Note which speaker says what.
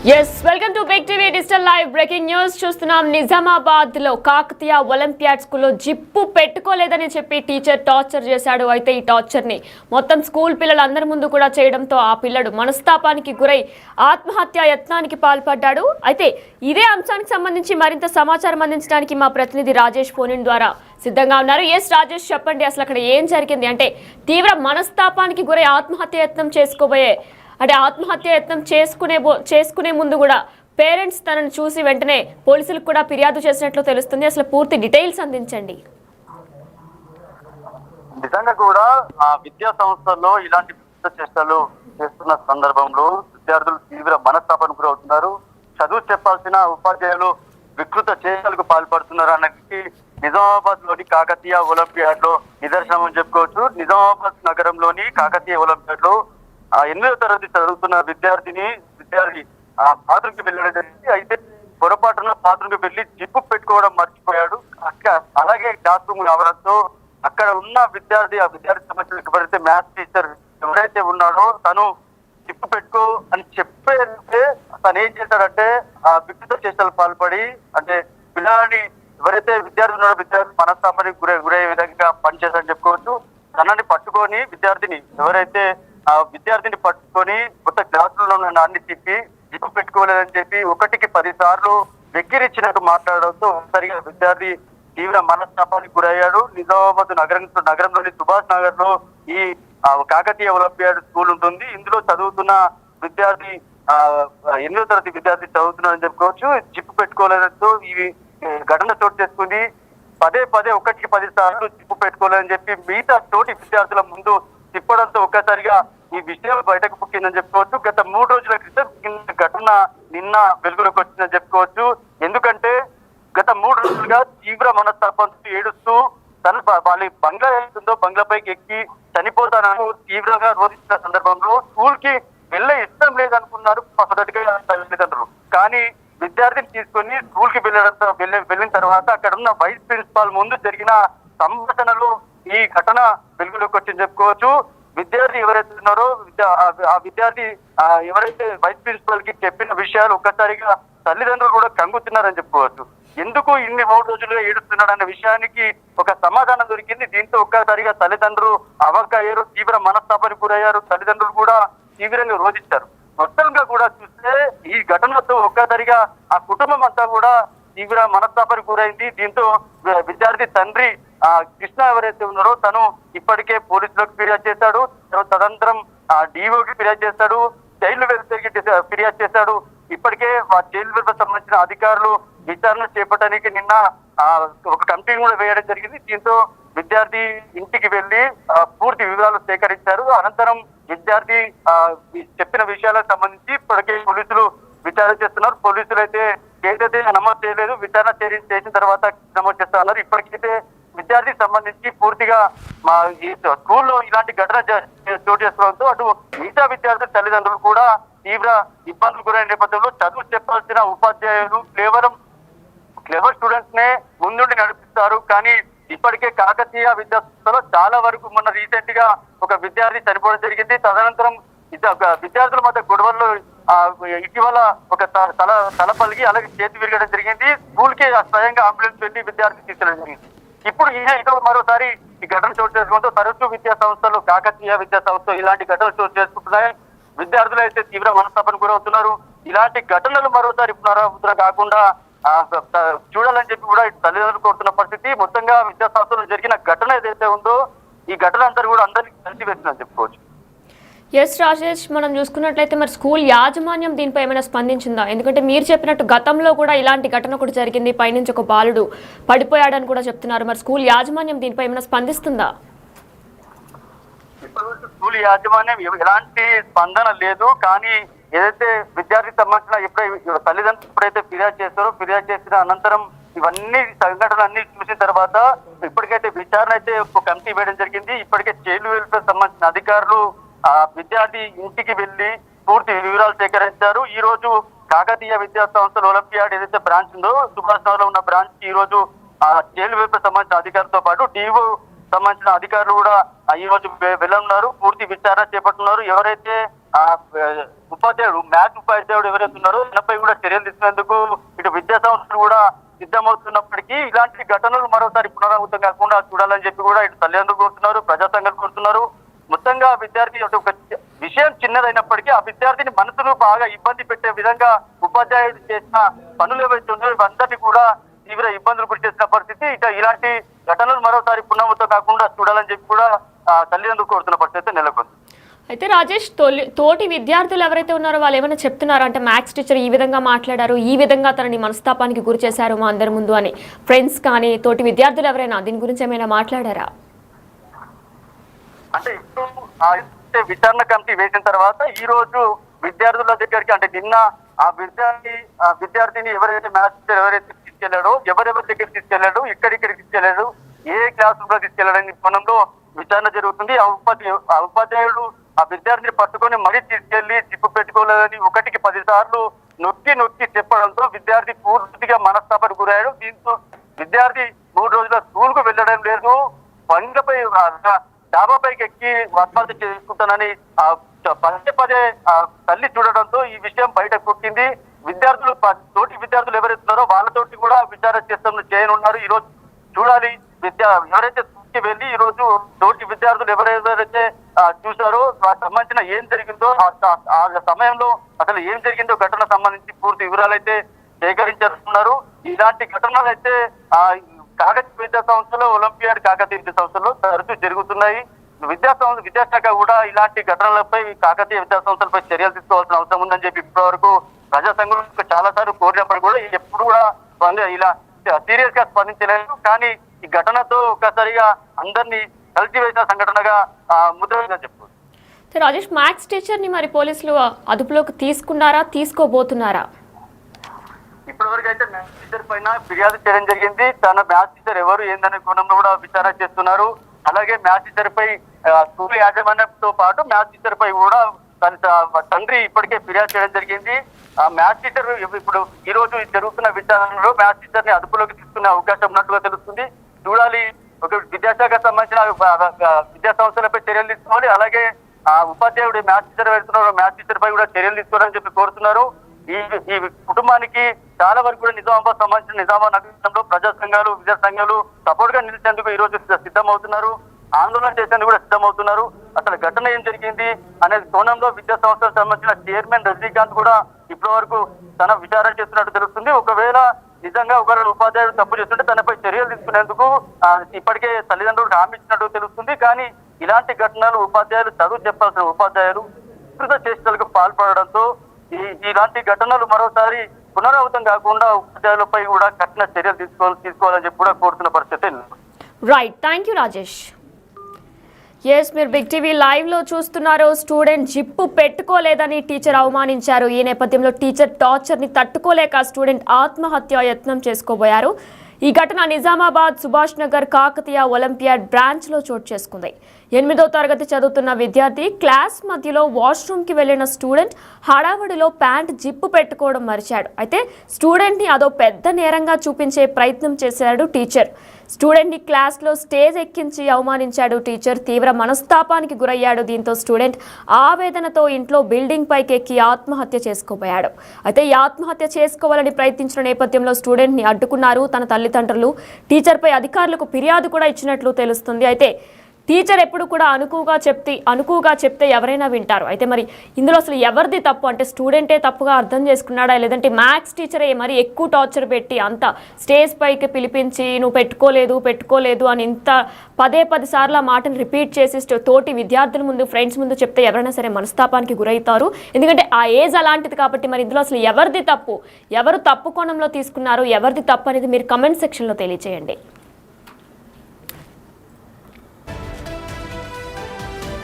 Speaker 1: Welcome to Big TV digital live breaking news చూస్తున్నాం. నిజామాబాద్ లో Kakatiya Olympiad స్కూల్లో జిప్పు పెట్టుకోలేదని చెప్పి టీచర్ టార్చర్ చేశాడు. అయితే ఈ టార్చర్ ని మొత్తం స్కూల్ పిల్లలందరి ముందు కూడా చేయడంతో ఆ పిల్లడు మనస్తాపానికి గురై ఆత్మహత్య యత్నానికి పాల్పడ్డాడు. అయితే ఇదే అంశానికి సంబంధించి మరింత సమాచారం అందించడానికి మా ప్రతినిధి రాజేష్ ఫోన్ ద్వారా సిద్ధంగా ఉన్నారు. రాజేష్, చెప్పండి, అసలు అక్కడ ఏం జరిగింది? అంటే తీవ్ర మనస్తాపానికి గురై ఆత్మహత్య యత్నం ఆత్మహత్య యత్నం చేసుకునే ముందు కూడా పేరెంట్స్ తనను చూసి వెంటనే పోలీసులకు కూడా ఫిర్యాదు చేసినట్లు తెలుస్తుంది. అసలు పూర్తి డీటెయిల్స్ అందించండి.
Speaker 2: నిజంగా కూడా విద్యా సంస్థల్లో ఇలాంటి చేష్టలు చేస్తున్న సందర్భంలో విద్యార్థులు తీవ్ర మనస్తాపానికి గురవుతున్నారు. చదువు చెప్పాల్సిన ఉపాధ్యాయులు వికృత చేష్టలకు పాల్పడుతున్నారు అన్నది నిజామాబాద్ లోని కాకతీయ ఒలింపియాడ్ లో నిదర్శనం అని చెప్పుకోవచ్చు. నిజామాబాద్ నగరంలోని కాకతీయ ఒలింపియాడ్ లో 8వ తరగతి చదువుతున్న విద్యార్థి బాత్రూమ్కి వెళ్ళడం జరిగింది. అయితే పొరపాటున బాత్రూమ్కి వెళ్ళి జిప్పు పెట్టుకోవడం మర్చిపోయాడు. అలాగే క్లాస్ రూమ్ రావడంతో అక్కడ ఉన్న ఆ విద్యార్థి సమస్యలు ఎవరైతే మ్యాథ్స్ టీచర్ ఎవరైతే ఉన్నాడో తను జిప్పు పెట్టుకో అని చెప్పేస్తే తను ఏం చేశాడంటే ఆ వికృత చేష్టలు పాల్పడి, అంటే పిల్లలని ఎవరైతే విద్యార్థి ఉన్నాడో విద్యార్థి మనస్తాపానికి గురయ్యే విధంగా పనిచేశారని చెప్పుకోవచ్చు. తనని పట్టుకొని విద్యార్థిని పట్టుకొని కొత్త క్లాసులలో అన్ని తిప్పి జిప్పు పెట్టుకోలేదని చెప్పి 1కి 10 సార్లు వెక్కిరిచ్చినట్టు మాట్లాడడంతో సరిగా విద్యార్థి తీవ్ర మనస్తాపానికి గురయ్యాడు. నిజామాబాద్ నగరంలోని సుభాష్ నగర్ లో ఈ కాకతీయ ఒలింపియాడ్ స్కూల్ ఉంటుంది. ఇందులో చదువుతున్న విద్యార్థి 8వ తరగతి విద్యార్థి చదువుతున్నాడని చెప్పుకోవచ్చు. జిప్పు పెట్టుకోలేదంటూ ఈ ఘటన చోటు చేసుకుంది. పదే 1కి 10 సార్లు జిప్పు పెట్టుకోలేదని చెప్పి మిగతా తోటి విద్యార్థుల ముందు తిప్పడంతో ఒక్కసారిగా ఈ విషయం బయటకు పుట్టిందని చెప్పుకోవచ్చు. గత 3 రోజుల క్రితం ఘటన నిన్న వెలుగులోకి వచ్చిందని చెప్పుకోవచ్చు. ఎందుకంటే గత 3 రోజులుగా తీవ్ర మనస్తాపంతో ఏడుస్తూ తను వాళ్ళ బంగ్లా ఏస్తుందో బంగ్లాపైకి ఎక్కి చనిపోతానని తీవ్రంగా రోధించిన సందర్భంలో స్కూల్ కి వెళ్ళే ఇష్టం లేదనుకున్నారు మొదటిగా తల్లిదండ్రులు. కానీ విద్యార్థిని తీసుకొని స్కూల్ కి వెళ్ళిన తర్వాత అక్కడ ఉన్న వైస్ ప్రిన్సిపాల్ ముందు జరిగిన సంభాషణలో ఈ ఘటన వెలుగులోకి వచ్చింది చెప్పుకోవచ్చు. విద్యార్థి ఎవరైతే ఉన్నారో ఆ విద్యార్థి ఎవరైతే వైస్ ప్రిన్సిపల్ కి చెప్పిన విషయాలు ఒక్కసారిగా తల్లిదండ్రులు కూడా కంగుతున్నారని చెప్పుకోవచ్చు. ఎందుకు ఇన్ని 3 రోజులుగా ఏడుస్తున్నాడు అనే విషయానికి ఒక సమాధానం దొరికింది. దీంతో ఒక్కసారిగా తల్లిదండ్రులు అయ్యారు, తీవ్ర మనస్తాపానికి గురయ్యారు. తల్లిదండ్రులు కూడా తీవ్రంగా రోధించారు. మొత్తంగా కూడా చూస్తే ఈ ఘటనతో ఒక్కసారిగా ఆ కుటుంబం అంతా కూడా తీవ్ర మనస్తాపానికి గురైంది. దీంతో విద్యార్థి తండ్రి కృష్ణ ఎవరైతే ఉన్నారో తను ఇప్పటికే పోలీసులకు ఫిర్యాదు చేశాడు. తదనంతరం డిఓకి ఫిర్యాదు చేశాడు, చైల్డ్ వెల్ఫేర్ కి ఫిర్యాదు చేశాడు. ఇప్పటికే ఆ చైల్డ్ వెల్ఫేర్ సంబంధించిన అధికారులు విచారణ చేపట్టడానికి నిన్న ఒక కమిటీని కూడా వేయడం జరిగింది. దీంతో విద్యార్థి ఇంటికి వెళ్లి పూర్తి వివరాలు సేకరించారు. అనంతరం విద్యార్థి చెప్పిన విషయాలకు సంబంధించి ఇప్పటికే పోలీసులు విచారణ చేస్తున్నారు. పోలీసులు అయితే కేసైతే నమోదు చేయలేదు, విచారణ చేసిన తర్వాత నమోదు చేస్తా ఉన్నారు. ఇప్పటికైతే విద్యార్థికి సంబంధించి పూర్తిగా మా ఈ స్కూల్లో ఇలాంటి ఘటన చోటు చేసుకోవడంతో అటు మిగతా విద్యార్థుల తల్లిదండ్రులు కూడా తీవ్ర ఇబ్బందులు గురైన నేపథ్యంలో చదువు చెప్పాల్సిన ఉపాధ్యాయులు క్లెవర్ స్టూడెంట్స్ నే ముందుండి నడిపిస్తారు. కానీ ఇప్పటికే కాకతీయ విద్యాసంస్థలో చాలా వరకు మొన్న రీసెంట్ గా ఒక విద్యార్థి చనిపోవడం జరిగింది. తదనంతరం విద్యార్థుల మధ్య గొడవల్లో ఇటీవల ఒక తల పలిగి అలాగే చేతి విరగడం జరిగింది. స్కూల్ కి స్వయంగా అంబులెన్స్ వెళ్లి విద్యార్థి తీసుకెళ్ళడం జరిగింది. ఇప్పుడు ఇదో మరోసారి ఈ ఘటన చోటు చేసుకుంటూ తరచూ విద్యా సంస్థలు కాకతీయ విద్యా సంస్థలు ఇలాంటి ఘటనలు చోటు చేసుకుంటున్నాయి. విద్యార్థులు అయితే తీవ్ర మనస్తాపానికి గురవుతున్నారు. ఇలాంటి ఘటనలు మరోసారి పునరావృతం కాకుండా చూడాలని చెప్పి కూడా తల్లిదండ్రులు కోరుతున్న పరిస్థితి. మొత్తంగా విద్యా సంస్థలు జరిగిన ఘటన ఏదైతే ఉందో ఈ ఘటన అంతా కూడా అందరికీ కలిసి వేస్తుందని చెప్పుకోవచ్చు.
Speaker 1: రాజేష్, మనం చూసుకున్నట్లయితే మరి స్కూల్ యాజమాన్యం దీనిపై ఏమైనా స్పందించిందా? ఎందుకంటే మీరు చెప్పినట్టు గతంలో కూడా ఇలాంటి ఘటన కూడా జరిగింది, పైనుంచి ఒక బాలుడు పడిపోయాడని కూడా చెప్తున్నారు. మరి స్కూల్ యాజమాన్యం దీనిపై ఏమైనా స్పందిస్తుందా?
Speaker 2: స్కూల్ యాజమాన్యం ఎలాంటి స్పందన లేదు. కానీ ఏదైతే విద్యార్థికి సంబంధించిన తల్లిదండ్రులు ఎప్పుడైతే ఫిర్యాదు చేసిన అనంతరం ఇవన్నీ సంఘటనలన్నీ చూసిన తర్వాత ఇప్పటికైతే విచారణ అయితే ఒక కమిటీ వేయడం జరిగింది. ఇప్పటికే చైల్డ్ వెల్ఫేర్ సంబంధించిన అధికారులు విద్యార్థి ఇంటికి వెళ్లి పూర్తి వివరాలు సేకరించారు. ఈ రోజు కాకతీయ విద్యా సంస్థల ఒలింపియాడ్ ఏదైతే బ్రాంచ్ ఉందో సుభాష్ నగర్ లో ఉన్న బ్రాంచ్ ఈ రోజు చైల్డ్ వెల్ఫేర్ సంబంధించిన అధికారులతో పాటు డిఓ సంబంధించిన అధికారులు కూడా ఈ రోజు వెళ్ళనున్నారు. పూర్తి విచారణ చేపడుతున్నారు. ఎవరైతే ఉపాధ్యాయుడు మ్యాథ్స్ ఉపాధ్యాయుడు ఎవరైతే ఉన్నారో తనపై కూడా చర్యలు తీసుకునేందుకు ఇటు విద్యా సంస్థలు కూడా సిద్ధమవుతున్నప్పటికీ ఇలాంటి ఘటనలు మరోసారి పునరావృతం కాకుండా చూడాలని చెప్పి కూడా ఇటు తల్లిదండ్రులు కోరుతున్నారు, ప్రజా సంఘాలు కోరుతున్నారు. మొత్తంగా విద్యార్థి ఒక విషయం చిన్నదైనప్పటికీ ఆ విద్యార్థిని మనసును బాగా ఇబ్బంది పెట్టే విధంగా ఉపాధ్యాయులు చేసిన పనులు ఏవైతే ఉన్నాయో ఇవందరినీ కూడా తీవ్ర ఇబ్బందులు గురి చేసిన పరిస్థితి. ఇక ఇలాంటి ఘటనలు మరోసారి పునరావృతం కాకుండా చూడాలని చెప్పి కూడా తల్లిదండ్రులు కోరుతున్న పరిస్థితి నెలకొంది.
Speaker 1: అయితే రాజేష్, తోటి విద్యార్థులు ఎవరైతే ఉన్నారో వాళ్ళు ఏమైనా చెప్తున్నారా అంటే మ్యాథ్స్ టీచర్ ఈ విధంగా మాట్లాడారు, ఈ విధంగా తనని మనస్తాపానికి గురి చేశారు మా అందరి ముందు అని ఫ్రెండ్స్ కానీ తోటి విద్యార్థులు ఎవరైనా దీని గురించి ఏమైనా మాట్లాడారా?
Speaker 2: అంటే ఇప్పుడు విచారణ కమిటీ వేసిన తర్వాత ఈ రోజు విద్యార్థుల దగ్గరికి అంటే నిన్న ఆ విద్యార్థిని ఎవరైతే మ్యాథ్స్ టీచర్ ఎవరైతే తీసుకెళ్లాడో ఎవరెవరి దగ్గర తీసుకెళ్లాడు, ఇక్కడిక్కడికి తీసుకెళ్లాడు, ఏ క్లాస్ రూమ్ లో తీసుకెళ్లాడని కోణంలో విచారణ జరుగుతుంది. ఆ ఉపాధ్యాయుడు ఆ విద్యార్థిని పట్టుకొని మరీ తీసుకెళ్లి జిప్పు పెట్టుకోలేదని 1కి 10 సార్లు నొక్కి చెప్పడంతో విద్యార్థి పూర్తిగా మనస్తాపానికి గురయ్యాడు. దీంతో విద్యార్థి 3 రోజుల స్కూల్ కు వెళ్ళడం లేదు, బండ్లపై డాబాపైకి ఎక్కి ఆత్మహత్య చేసుకుంటానని పదే తల్లి చూడడంతో ఈ విషయం బయట కొట్టింది. తోటి విద్యార్థులు ఎవరైతున్నారో వాళ్ళతోటి కూడా విచారణ చేయనున్నారు. ఈ రోజు చూడాలి ఎవరైతే వెళ్ళి ఈ రోజు తోటి విద్యార్థులు ఎవరెవరైతే చూసారో వాటికి సంబంధించిన ఏం జరిగిందో ఆ సమయంలో అసలు ఏం జరిగిందో ఘటన సంబంధించి పూర్తి వివరాలు అయితే సేకరించారు. ఇలాంటి ఘటనలు అయితే కాకతీయ విద్యా సంస్థలో ఒలింపియాడ్ కాకతీయ విద్యా సంస్థలో తరచూ జరుగుతున్నాయి. విద్యాశాఖ కూడా ఇలాంటి ఘటనలపై కాకతీయ విద్యా సంస్థలపై చర్యలు తీసుకోవాల్సిన అవసరం ఉందని చెప్పి ఇప్పటివరకు ప్రజా సంఘాలు చాలా సార్లు కోరినప్పుడు కూడా ఎప్పుడు కూడా ఇలా సీరియస్ గా స్పందించలేదు. కానీ ఈ ఘటనతో ఒక్కసారిగా అందరినీ కలిసివేసిన సంఘటనగా ముద్రగా చెప్పు.
Speaker 1: రాజేష్, మ్యాథ్స్ టీచర్ ని మరి పోలీసులు అదుపులోకి తీసుకున్నారా, తీసుకోబోతున్నారా?
Speaker 2: ఇప్పటివరకు అయితే మ్యాథ్స్ టీచర్ పైన ఫిర్యాదు చేయడం జరిగింది. తన మ్యాథ్స్ టీచర్ ఎవరు ఏందనే కోణంలో కూడా విచారణ చేస్తున్నారు. అలాగే మ్యాథ్స్ టీచర్ పై స్కూల్ యాజమాన్యంతో పాటు మ్యాథ్స్ టీచర్ పై కూడా తన తండ్రి ఇప్పటికే ఫిర్యాదు చేయడం జరిగింది. ఆ మ్యాథ్స్ టీచర్ ఇప్పుడు ఈ రోజు జరుగుతున్న విచారణలో మ్యాథ్స్ టీచర్ ని అదుపులోకి తీసుకునే అవకాశం ఉన్నట్టుగా తెలుస్తుంది. చూడాలి, ఒక విద్యాశాఖ సంబంధించిన విద్యా సంస్థలపై చర్యలు తీసుకోవాలి. అలాగే ఆ ఉపాధ్యాయుడు మ్యాథ్స్ టీచర్ వెళ్తున్నారు, మ్యాథ్స్ టీచర్ పై కూడా చర్యలు తీసుకోవాలని చెప్పి కోరుతున్నారు. ఈ కుటుంబానికి చాలా వరకు కూడా నిజామాబాద్ సంబంధించిన నిజామాబాద్ నగరంలో ప్రజా సంఘాలు విద్యా సంఘాలు సపోర్ట్ గా నిలిచేందుకు ఈ రోజు సిద్ధమవుతున్నారు, ఆందోళన చేసేందుకు కూడా సిద్ధమవుతున్నారు. అసలు ఘటన ఏం జరిగింది అనే కోణంలో విద్యా సంస్థలకు సంబంధించిన చైర్మన్ రజనీకాంత్ కూడా ఇప్పటి వరకు తన విచారణ చేస్తున్నట్టు తెలుస్తుంది. ఒకవేళ నిజంగా ఒకరు ఉపాధ్యాయుడు తప్పు చేస్తుంటే తనపై చర్యలు తీసుకునేందుకు ఇప్పటికే తల్లిదండ్రులకు హామీ ఇచ్చినట్టు తెలుస్తుంది. కానీ ఇలాంటి ఘటనలు ఉపాధ్యాయులు చదువు చెప్పాల్సిన ఉపాధ్యాయులు వికృత చేష్టలకు పాల్పడడంతో ఇలాంటి ఘటనలు మరోసారి పునరావృతం కాకుండా ఉపాధ్యాయులపై కూడా కఠిన చర్యలు తీసుకోవాలని చెప్పి కూడా కోరుతున్న పరిస్థితి.
Speaker 1: Right, thank you Rajesh. Yes, మీరు బిగ్ టీవీ లైవ్ లో చూస్తున్నారు. స్టూడెంట్ జిప్పు పెట్టుకోలేదని టీచర్ అవమానించారు. ఈ నేపథ్యంలో టీచర్ టార్చర్ ని తట్టుకోలేక స్టూడెంట్ ఆత్మహత్య యత్నం చేసుకోబోయారు. ఈ ఘటన నిజామాబాద్ సుభాష్ నగర్ కాకతీయ ఒలింపియాడ్ బ్రాంచ్ లో చోటు చేసుకుంది. 8వ తరగతి చదువుతున్న విద్యార్థి క్లాస్ మధ్యలో వాష్రూమ్ కి వెళ్లిన స్టూడెంట్ హడావుడిలో ప్యాంట్ జిప్పు పెట్టుకోవడం మరిచాడు. అయితే స్టూడెంట్ ని అదో పెద్ద నేరంగా చూపించే ప్రయత్నం చేశాడు టీచర్. స్టూడెంట్ ని క్లాస్ లో స్టేజ్ ఎక్కించి అవమానించాడు టీచర్. తీవ్ర మనస్తాపానికి గురయ్యాడు. దీంతో స్టూడెంట్ ఆవేదనతో ఇంట్లో బిల్డింగ్ పైకి ఎక్కి ఆత్మహత్య చేసుకోబోయాడు. అయితే ఈ ఆత్మహత్య చేసుకోవాలని ప్రయత్నించిన నేపథ్యంలో స్టూడెంట్ ని అడ్డుకున్నారు తన తల్లిదండ్రులు. టీచర్ పై అధికారులకు ఫిర్యాదు కూడా ఇచ్చినట్లు తెలుస్తుంది. అయితే టీచర్ ఎప్పుడు కూడా అనుకుగా చెప్తే ఎవరైనా వింటారు. అయితే మరి ఇందులో అసలు ఎవరిది తప్పు అంటే స్టూడెంటే తప్పుగా అర్థం చేసుకున్నాడా, లేదంటే మ్యాథ్స్ టీచరే మరి ఎక్కువ టార్చర్ పెట్టి అంత స్టేజ్ పైకి పిలిపించి నువ్వు పెట్టుకోలేదు అని ఇంత 10 సార్లు ఆ మాటను రిపీట్ చేసి తోటి విద్యార్థుల ముందు ఫ్రెండ్స్ ముందు చెప్తే ఎవరైనా సరే మనస్తాపానికి గురవుతారు. ఎందుకంటే ఆ ఏజ్ అలాంటిది కాబట్టి మరి ఇందులో అసలు ఎవరిది తప్పు, ఎవరు తప్పు కోణంలో తీసుకున్నారు, ఎవరిది తప్పు అనేది మీరు కమెంట్ సెక్షన్లో తెలియజేయండి.